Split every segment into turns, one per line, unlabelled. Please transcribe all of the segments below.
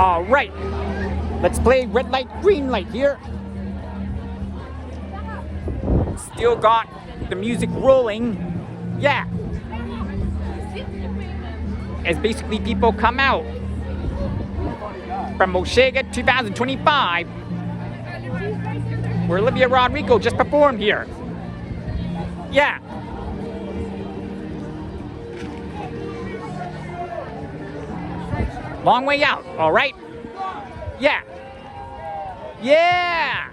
All right, let's play red light, green light here. Still got the music rolling. Yeah. As basically people come out from Osheaga 2025, where Olivia Rodrigo just performed here. Yeah. Long way out, all right? Yeah. Yeah.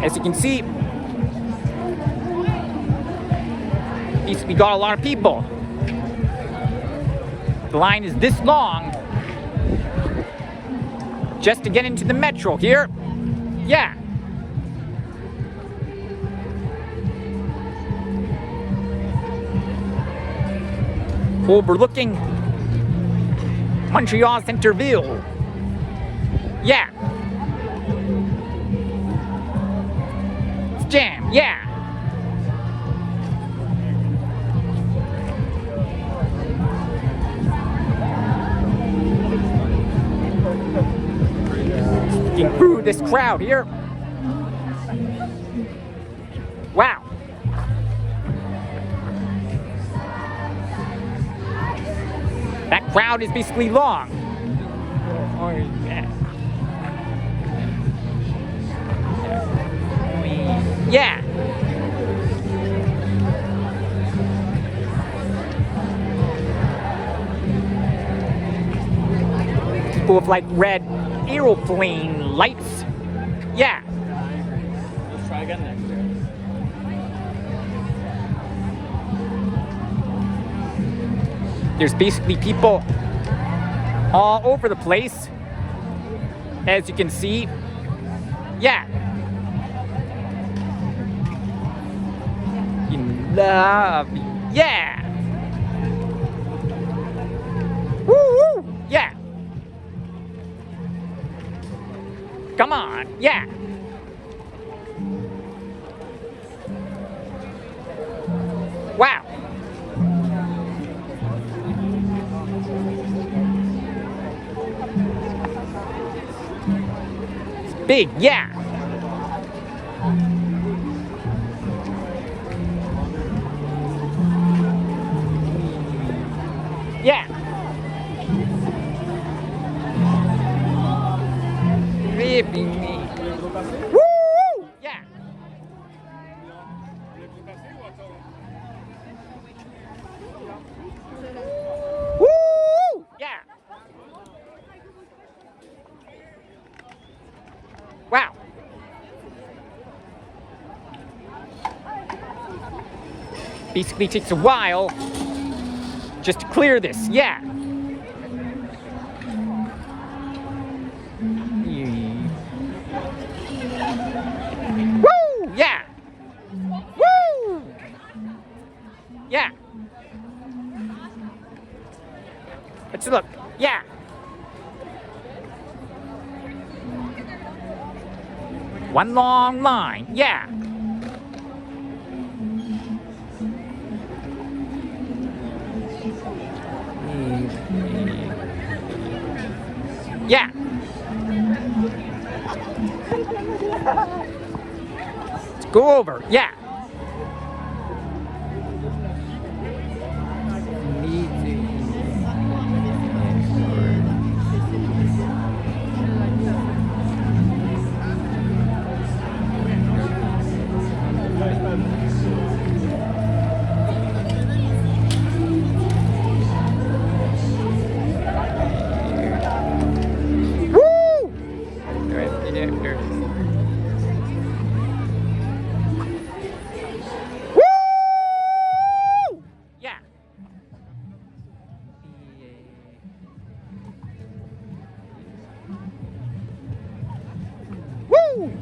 As you can see, we got a lot of people. The line is this long just to get into the metro here. Yeah. Overlooking Montreal Centerville. Yeah. It's jam, yeah. Looking through this crowd here. Wow. That crowd is basically long. Yeah. People with like red aeroplane lights. Yeah.
Let's try again next year.
There's basically people all over the place, as you can see. Yeah. In love. Yeah. Woo woo. Yeah. Come on. Yeah. Wow. Big, yeah. Yeah. Ripping me. Woo! Yeah. Woo! Yeah. Wow. Basically takes a while just to clear this. Yeah. Woo! Yeah. Woo! Yeah. Let's look. Yeah. One long line, yeah. Yeah. Let's go over, yeah.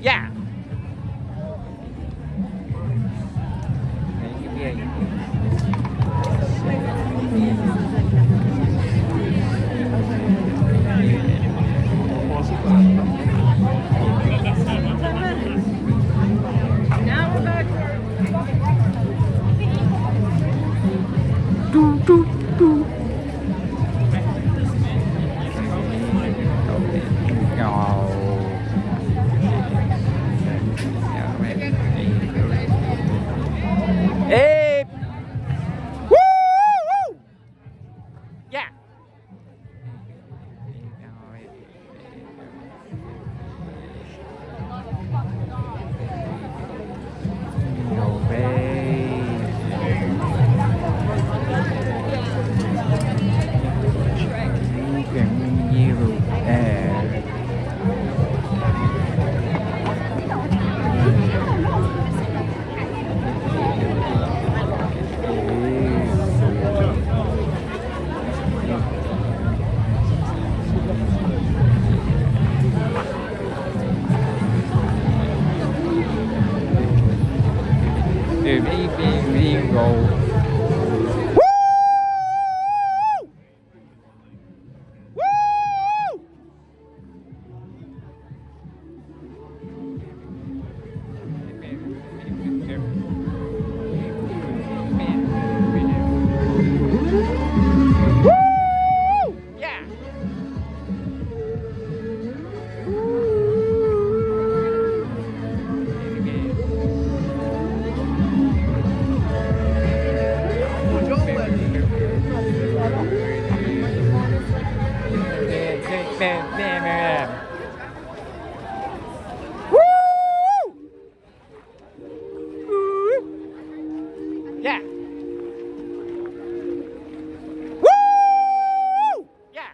Yeah. Hey! Woo! Woo! Yeah. Yeah. Yeah. Woo! Yeah.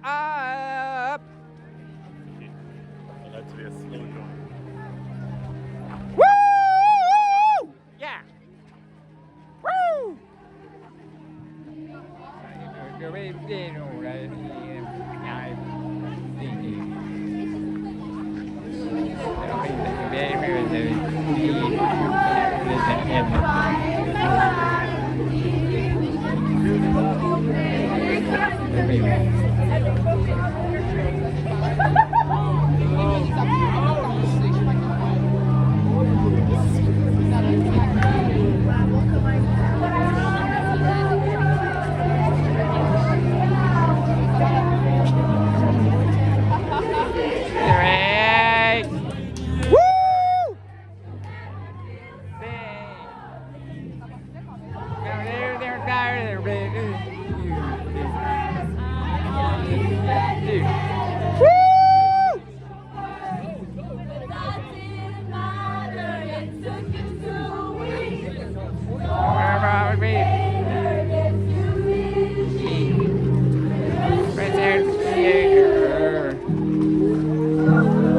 Up.
That to be a slow joint.
Woo! Yeah. Woo! Great. Woo!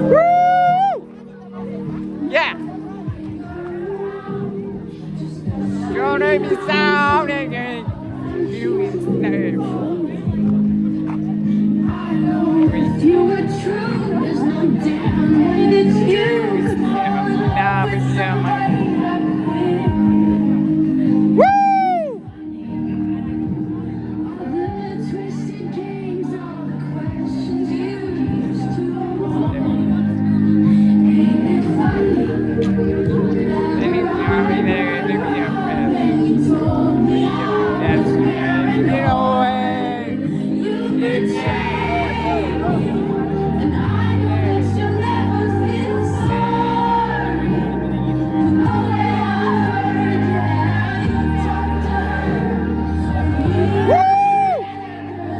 Woo! Yeah. Your name is sounding you
You were true, there's no doubt.